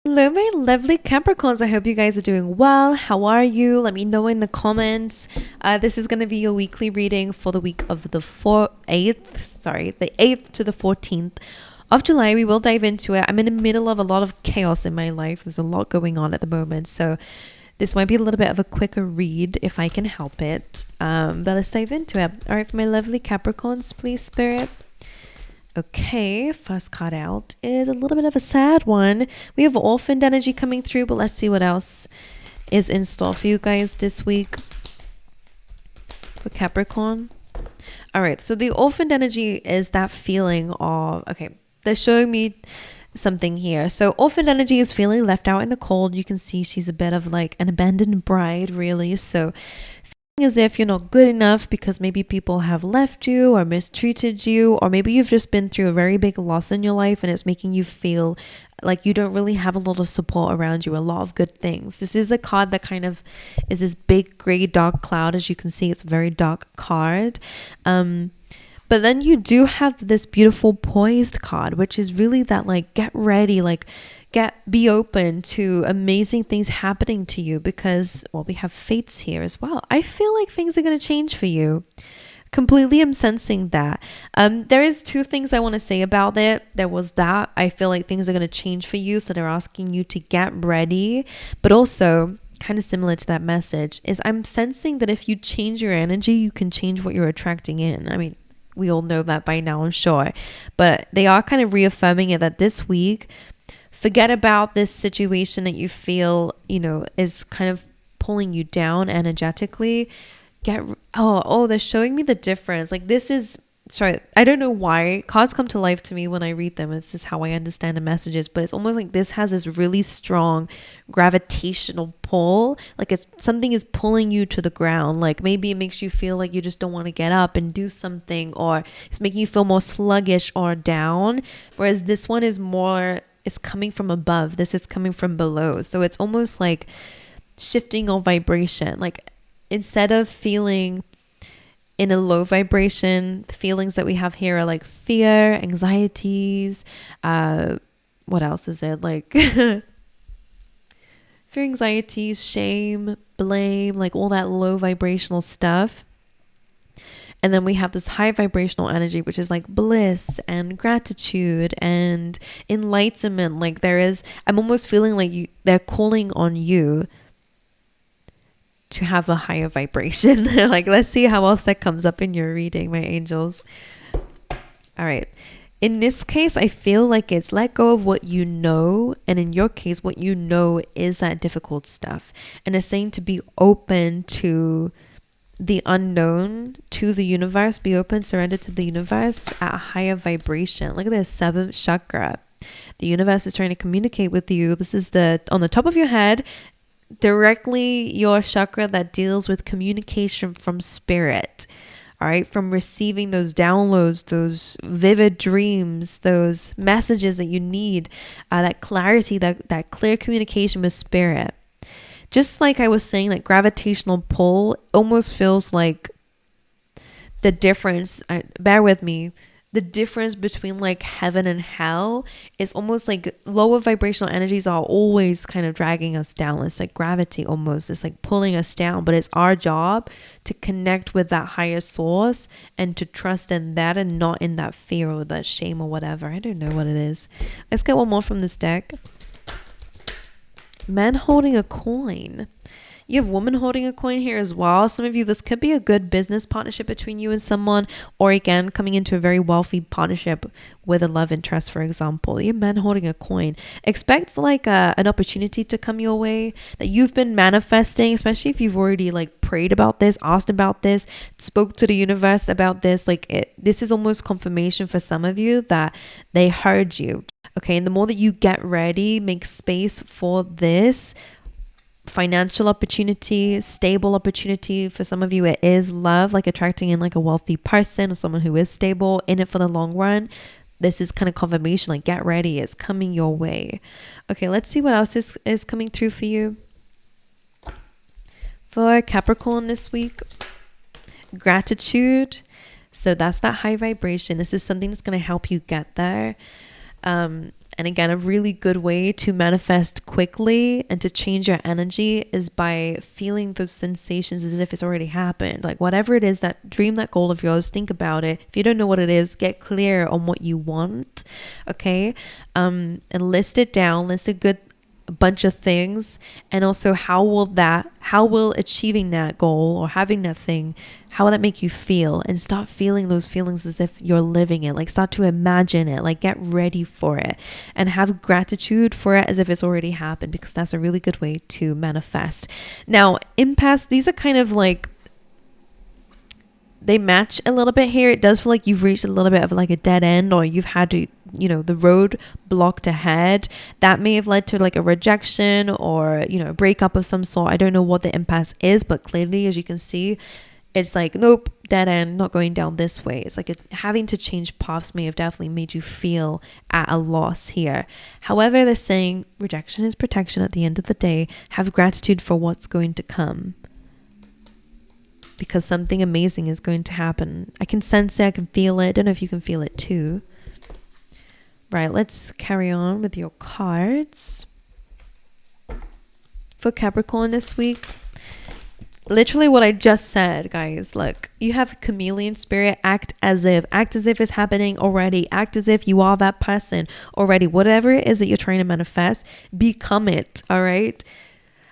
Hello, my lovely Capricorns. I hope you guys are doing well. How are you? Let me know in the comments. This is going to be your weekly reading for the week of the 8th to the 14th of July. We will dive into it. I'm in the middle of a lot of chaos in my life. There's a lot going on at the moment. So this might be a little bit of a quicker read if I can help it. But let's dive into it. All right, for my lovely Capricorns, please, Spirit. Okay, first card out is a little bit of a sad one. We have orphaned energy coming through, but let's see what else is in store for you guys this week for Capricorn. All right, so the orphaned energy is that feeling of, okay, they're showing me something here. So orphaned energy is feeling left out in the cold. You can see she's a bit of like an abandoned bride, really. So as if you're not good enough because maybe people have left you or mistreated you, or maybe you've just been through a very big loss in your life and it's making you feel like you don't really have a lot of support around you, a lot of good things. This is a card that kind of is this big gray dark cloud. As you can see, it's a very dark card. But then you do have this beautiful poised card, which is really that like get ready, like be open to amazing things happening to you, because well, we have fates here as well. I feel like things are going to change for you. Completely am sensing that. There is two things I want to say about it. There was that I feel like things are going to change for you, so they're asking you to get ready, but also kind of similar to that message is I'm sensing that if you change your energy, you can change what you're attracting in. I mean, we all know that by now, I'm sure, but they are kind of reaffirming it that this week, forget about this situation that you feel, is kind of pulling you down energetically. They're showing me the difference. Like this is, sorry, I don't know why cards come to life to me when I read them. It's just how I understand the messages, but it's almost like this has this really strong gravitational pull. Like it's something is pulling you to the ground. Like maybe it makes you feel like you just don't want to get up and do something, or it's making you feel more sluggish or down. Whereas this one is more, it's coming from above. This is coming from below. So it's almost like shifting your vibration. Like instead of feeling in a low vibration, the feelings that we have here are like fear, anxieties. What else is it? Like fear, anxieties, shame, blame, like all that low vibrational stuff. And then we have this high vibrational energy, which is like bliss and gratitude and enlightenment. Like I'm almost feeling like they're calling on you to have a higher vibration. Like, let's see how else that comes up in your reading, my angels. All right. In this case, I feel like it's let go of what you know. And in your case, what you know is that difficult stuff. And it's saying to be open to the unknown, to the universe. Be open, surrender to the universe at a higher vibration. Look at this, 7th chakra. The universe is trying to communicate with you. This is on the top of your head, directly your chakra that deals with communication from spirit. All right, from receiving those downloads, those vivid dreams, those messages that you need, that clarity, that clear communication with spirit. Just like I was saying, like gravitational pull almost feels like the difference, bear with me, the difference between like heaven and hell is almost like lower vibrational energies are always kind of dragging us down. It's like gravity almost. It's like pulling us down, but it's our job to connect with that higher source and to trust in that and not in that fear or that shame or whatever. I don't know what it is. Let's get one more from this deck. Man holding a coin. You have woman holding a coin here as well. Some of you, this could be a good business partnership between you and someone, or again, coming into a very wealthy partnership with a love interest, for example. You have men holding a coin. Expect like an opportunity to come your way that you've been manifesting, especially if you've already like prayed about this, asked about this, spoke to the universe about this. This is almost confirmation for some of you that they heard you. Okay, and the more that you get ready, make space for this financial opportunity, stable opportunity. For some of you, it is love, like attracting in like a wealthy person or someone who is stable in it for the long run. This is kind of confirmation, like get ready, it's coming your way. Okay, let's see what else is coming through for you. For Capricorn this week, gratitude. So that's that high vibration. This is something that's going to help you get there. And again, a really good way to manifest quickly and to change your energy is by feeling those sensations as if it's already happened. Like whatever it is, that dream, that goal of yours, think about it. If you don't know what it is, get clear on what you want, okay? And list it down, list a bunch of things, and also how will achieving that goal or having that thing, how will that make you feel? And start feeling those feelings as if you're living it. Like start to imagine it, like get ready for it, and have gratitude for it as if it's already happened, because that's a really good way to manifest. Now, impasse, these are kind of like, they match a little bit here. It does feel like you've reached a little bit of like a dead end, or you've had to, the road blocked ahead. That may have led to like a rejection or, a breakup of some sort. I don't know what the impasse is, but clearly, as you can see, it's like, nope, dead end, not going down this way. It's like having to change paths may have definitely made you feel at a loss here. However, they're saying rejection is protection at the end of the day. Have gratitude for what's going to come, because something amazing is going to happen. I can sense it. I can feel it. I don't know if you can feel it too. Right, let's carry on with your cards. For Capricorn this week, literally what I just said, guys. Look, you have chameleon spirit. Act as if it's happening already. Act as if you are that person already. Whatever it is that you're trying to manifest, become it. All right.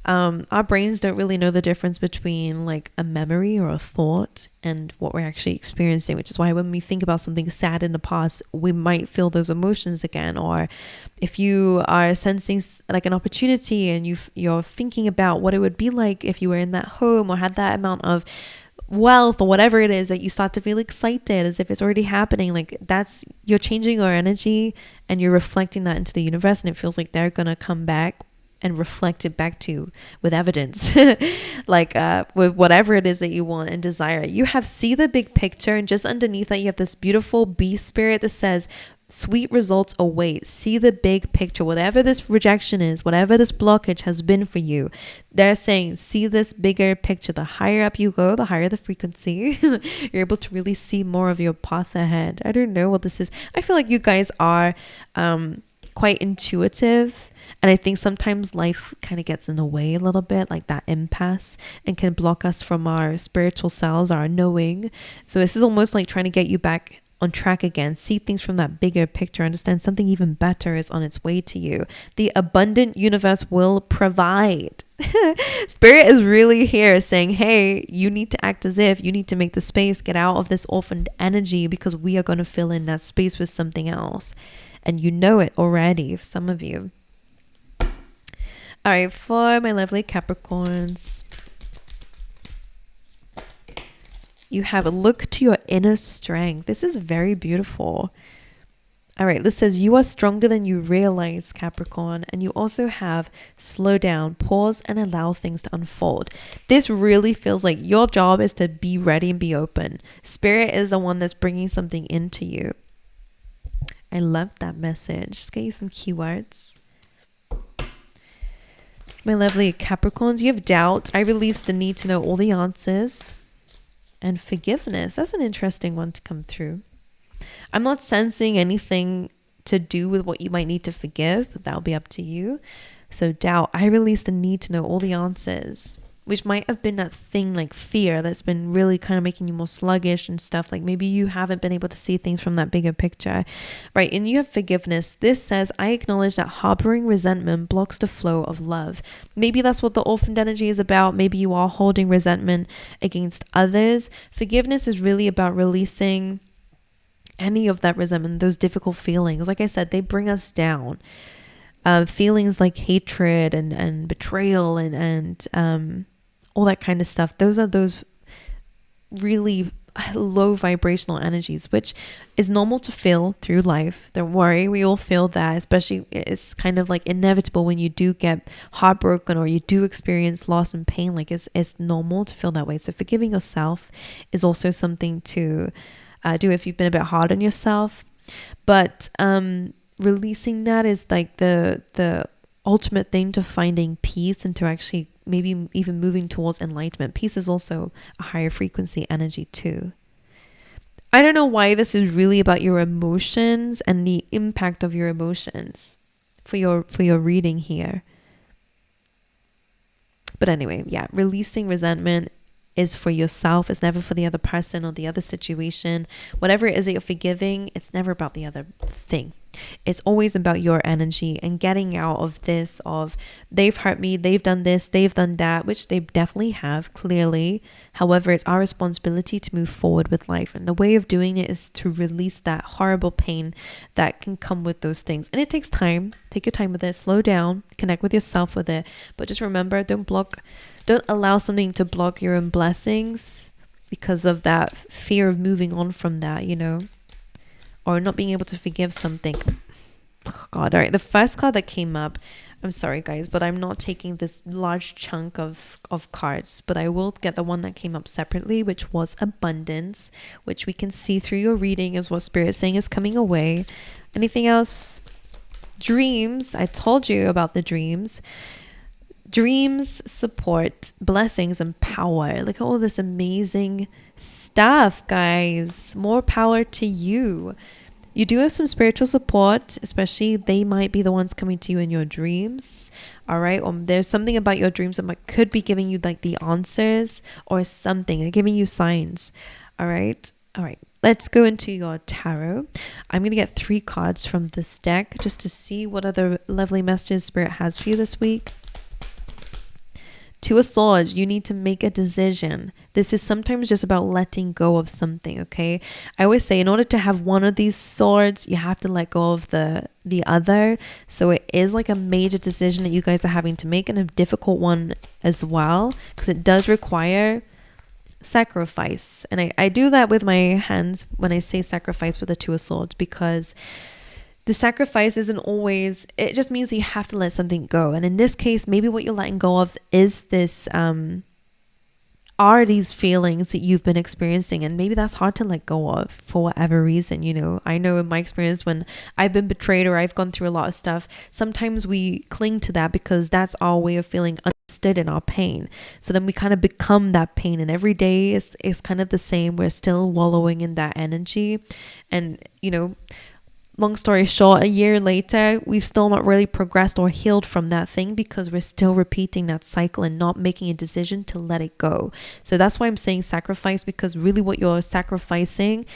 Our brains don't really know the difference between like a memory or a thought and what we're actually experiencing, which is why when we think about something sad in the past, we might feel those emotions again. Or if you are sensing like an opportunity and you're thinking about what it would be like if you were in that home or had that amount of wealth or whatever it is, that you start to feel excited as if it's already happening. Like you're changing your energy and you're reflecting that into the universe, and it feels like they're gonna come back and reflect it back to you with evidence, like with whatever it is that you want and desire. You have see the big picture, and just underneath that you have this beautiful bee spirit that says sweet results await. See the big picture. Whatever this rejection is, whatever this blockage has been for you, they're saying see this bigger picture. The higher up you go, the higher the frequency, you're able to really see more of your path ahead. I don't know what this is. I feel like you guys are quite intuitive. And I think sometimes life kind of gets in the way a little bit, like that impasse, and can block us from our spiritual selves, our knowing. So this is almost like trying to get you back on track again. See things from that bigger picture. Understand something even better is on its way to you. The abundant universe will provide. Spirit is really here saying, hey, you need to act as if, you need to make the space, get out of this orphaned energy, because we are going to fill in that space with something else. And you know it already, some of you. All right, for my lovely Capricorns, you have a look to your inner strength. This is very beautiful. All right, this says you are stronger than you realize, Capricorn, and you also have slow down, pause, and allow things to unfold. This really feels like your job is to be ready and be open. Spirit is the one that's bringing something into you. I love that message. Just get you some keywords. My lovely Capricorns, you have doubt. I release the need to know all the answers. And forgiveness. That's an interesting one to come through. I'm not sensing anything to do with what you might need to forgive, but that'll be up to you. So doubt. I release the need to know all the answers, which might have been that thing like fear that's been really kind of making you more sluggish and stuff. Like maybe you haven't been able to see things from that bigger picture, right? And you have forgiveness. This says, I acknowledge that harboring resentment blocks the flow of love. Maybe that's what the orphaned energy is about. Maybe you are holding resentment against others. Forgiveness is really about releasing any of that resentment, those difficult feelings. Like I said, they bring us down. Feelings like hatred and betrayal and all that kind of stuff. Those are those really low vibrational energies, which is normal to feel through life. Don't worry, we all feel that, especially it's kind of like inevitable when you do get heartbroken or you do experience loss and pain. Like it's normal to feel that way. So forgiving yourself is also something to do if you've been a bit hard on yourself. But releasing that is like the ultimate thing to finding peace and to actually maybe even moving towards enlightenment. Peace is also a higher frequency energy too. I don't know why this is really about your emotions and the impact of your emotions for your reading here. But anyway, yeah, releasing resentment is for yourself. It's never for the other person or the other situation. Whatever it is that you're forgiving, it's never about the other thing. It's always about your energy and getting out of this of they've hurt me, they've done this, they've done that, which they definitely have, clearly. However, it's our responsibility to move forward with life. And the way of doing it is to release that horrible pain that can come with those things. And it takes time. Take your time with it. Slow down. Connect with yourself with it. But just remember, don't allow something to block your own blessings because of that fear of moving on from that, you know, or not being able to forgive something. Oh God. All right. The first card that came up, I'm sorry guys, but I'm not taking this large chunk of cards, but I will get the one that came up separately, which was abundance, which we can see through your reading is what Spirit's saying is coming away. Anything else? Dreams. I told you about the dreams. Dreams support blessings and power. Look at all this amazing stuff, guys. More power to you. You do have some spiritual support, especially they might be the ones coming to you in your dreams. All right. There's something about your dreams that could be giving you like the answers or something. They're giving you signs. All right. All right. Let's go into your tarot. I'm going to get 3 cards from this deck just to see what other lovely messages Spirit has for you this week. 2 of Swords, you need to make a decision. This is sometimes just about letting go of something, okay? I always say in order to have one of these swords, you have to let go of the other. So it is like a major decision that you guys are having to make, and a difficult one as well, because it does require sacrifice. And I do that with my hands when I say sacrifice with the 2 of Swords, because the sacrifice isn't always, it just means that you have to let something go. And in this case, maybe what you're letting go of is this, are these feelings that you've been experiencing. And maybe that's hard to let go of for whatever reason, you know. I know in my experience when I've been betrayed or I've gone through a lot of stuff, sometimes we cling to that because that's our way of feeling understood in our pain. So then we kind of become that pain, and every day is kind of the same. We're still wallowing in that energy. And, you know, long story short, a year later, we've still not really progressed or healed from that thing because we're still repeating that cycle and not making a decision to let it go. So that's why I'm saying sacrifice, because really what you're sacrificing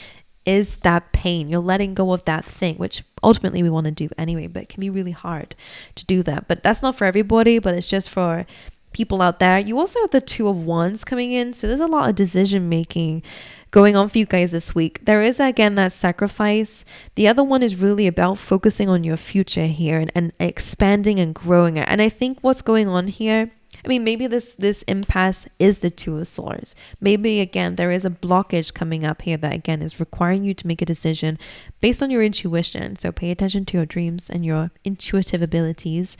is that pain. You're letting go of that thing, which ultimately we want to do anyway, but it can be really hard to do that. But that's not for everybody, but it's just for people out there. You also have the 2 of Wands coming in. So there's a lot of decision making going on for you guys this week. There is, again, that sacrifice. The other one is really about focusing on your future here and expanding and growing it. And I think what's going on here, I mean, maybe this impasse is the 2 of Swords. Maybe, again, there is a blockage coming up here that, again, is requiring you to make a decision based on your intuition. So pay attention to your dreams and your intuitive abilities.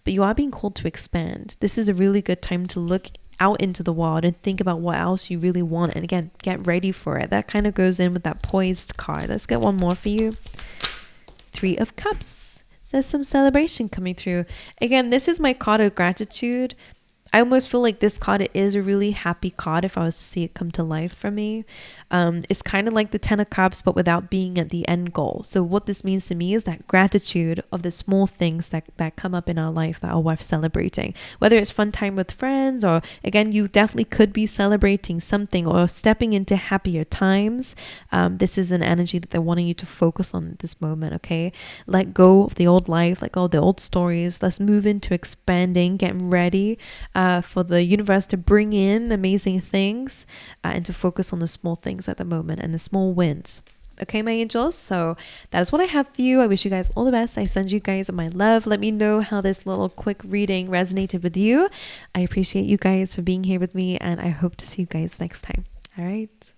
But you are being called to expand. This is a really good time to look out into the world and think about what else you really want, and again, get ready for it. That kind of goes in with that poised card. Let's get one more for you. 3 of Cups. There's some celebration coming through. Again, this is my card of gratitude. I almost feel like this card is a really happy card if I was to see it come to life for me. It's kind of like the 10 of Cups, but without being at the end goal. So what this means to me is that gratitude of the small things that come up in our life that are worth celebrating. Whether it's fun time with friends, or again, you definitely could be celebrating something or stepping into happier times. This is an energy that they're wanting you to focus on at this moment, okay? Let go of the old life, let go of the old stories. Let's move into expanding, getting ready for the universe to bring in amazing things and to focus on the small things at the moment and the small wins. Okay, my angels, so that is what I have for you. I wish you guys all the best. I send you guys my love. Let me know how this little quick reading resonated with you. I appreciate you guys for being here with me, and I hope to see you guys next time. All right.